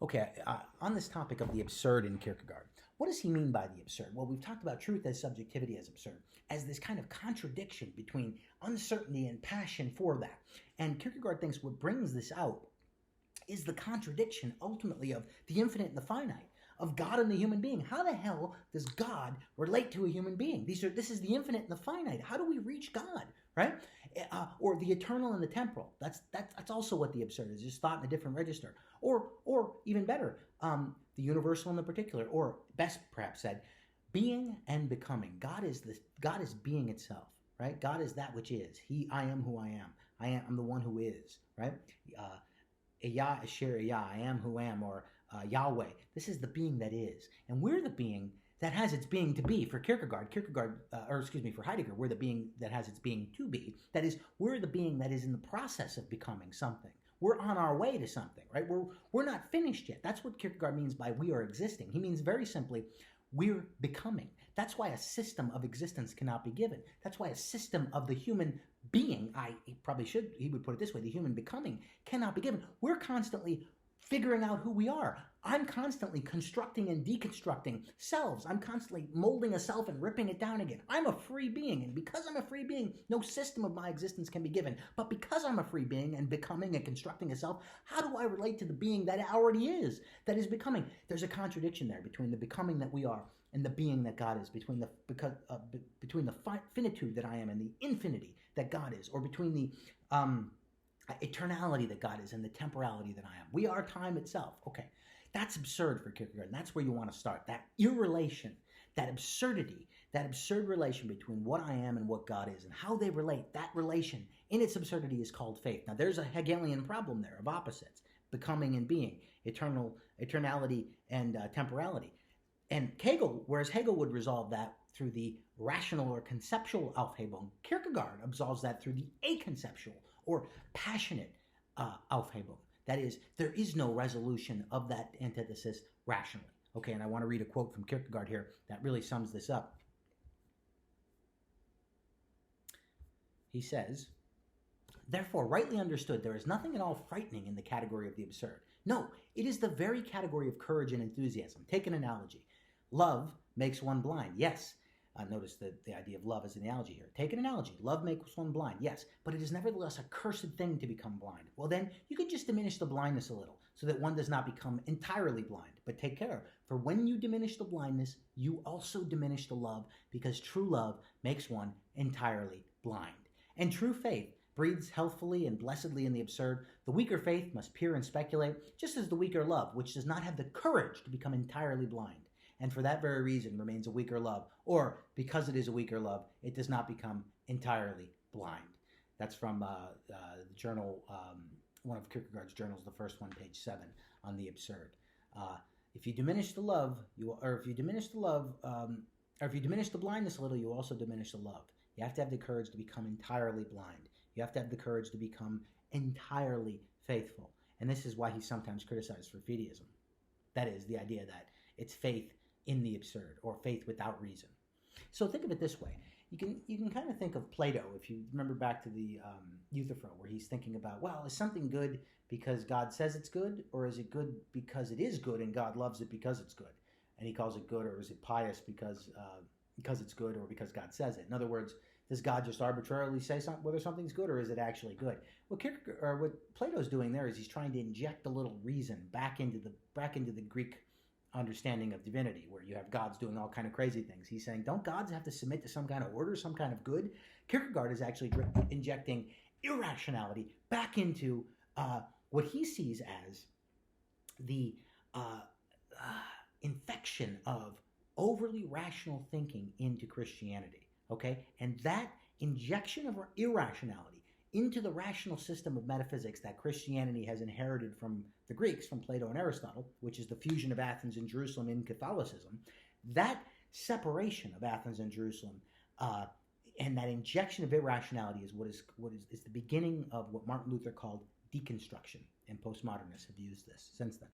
Okay, on this topic of the absurd in Kierkegaard, what does he mean by the absurd? Well, we've talked about truth as subjectivity as absurd, as this kind of contradiction between uncertainty and passion for that. And Kierkegaard thinks what brings this out is the contradiction ultimately of the infinite and the finite, of God and the human being. How the hell does God relate to a human being? This is the infinite and the finite. How do we reach God, right? Or the eternal and the temporal. That's also what the absurd is, just thought in a different register. Or even better, the universal and the particular, or best perhaps said, being and becoming. God is being itself, right? God is that which is. I am who I am. I'm the one who is, right? Yah Asher Yah, I am who am, or Yahweh. This is the being that is. And we're the being that has its being to be. For for Heidegger, we're the being that has its being to be. That is, we're the being that is in the process of becoming something. We're on our way to something, right? We're not finished yet. That's what Kierkegaard means by we are existing. He means very simply, we're becoming. That's why a system of existence cannot be given. That's why a system of the human being, he would put it this way, the human becoming cannot be given. We're constantly figuring out who we are. I'm constantly constructing and deconstructing selves. I'm constantly molding a self and ripping it down again. I'm a free being, and because I'm a free being, no system of my existence can be given. But because I'm a free being and becoming and constructing a self, how do I relate to the being that already is, that is becoming? There's a contradiction there between the becoming that we are and the being that God is, between the finitude that I am and the infinity that God is, or between the eternality that God is and the temporality that I am. We are time itself. Okay, that's absurd for Kierkegaard, and that's where you want to start. That irrelation, that absurdity, that absurd relation between what I am and what God is and how they relate, that relation in its absurdity is called faith. Now, there's a Hegelian problem there of opposites, becoming and being, eternality and temporality. And whereas Hegel would resolve that through the rational or conceptual Aufhebung, Kierkegaard absolves that through the aconceptual or passionate Aufhebung. That is, there is no resolution of that antithesis rationally. Okay, and I want to read a quote from Kierkegaard here that really sums this up. He says, "Therefore, rightly understood, there is nothing at all frightening in the category of the absurd. No, it is the very category of courage and enthusiasm. Take an analogy. Love makes one blind. Yes." Notice the idea of love as an analogy here. Take an analogy. Love makes one blind. Yes, but it is nevertheless a cursed thing to become blind. Well, then you could just diminish the blindness a little so that one does not become entirely blind. But take care, for when you diminish the blindness, you also diminish the love, because true love makes one entirely blind. And true faith breathes healthfully and blessedly in the absurd. The weaker faith must peer and speculate, just as the weaker love, which does not have the courage to become entirely blind, and for that very reason remains a weaker love, or because it is a weaker love, it does not become entirely blind. That's from the journal, one of Kierkegaard's journals, the first one, page 7, on the absurd. If you diminish the blindness a little, you also diminish the love. You have to have the courage to become entirely blind. You have to have the courage to become entirely faithful. And this is why he's sometimes criticized for fideism. That is, the idea that it's faith in the absurd, or faith without reason. So think of it this way. You can kind of think of Plato, if you remember back to the Euthyphro, where he's thinking about, well, is something good because God says it's good, or is it good because it is good and God loves it because it's good? And he calls it good, or is it pious because it's good, or because God says it? In other words, does God just arbitrarily say whether something's good, or is it actually good? What Plato's doing there is he's trying to inject a little reason back into the Greek understanding of divinity, where you have gods doing all kind of crazy things. He's saying, don't gods have to submit to some kind of order, some kind of good? Kierkegaard is actually injecting irrationality back into what he sees as the infection of overly rational thinking into Christianity. Okay? And that injection of irrationality into the rational system of metaphysics that Christianity has inherited from the Greeks, from Plato and Aristotle, which is the fusion of Athens and Jerusalem in Catholicism, that separation of Athens and Jerusalem and that injection of irrationality is what is the beginning of what Martin Luther called deconstruction, and postmodernists have used this since then.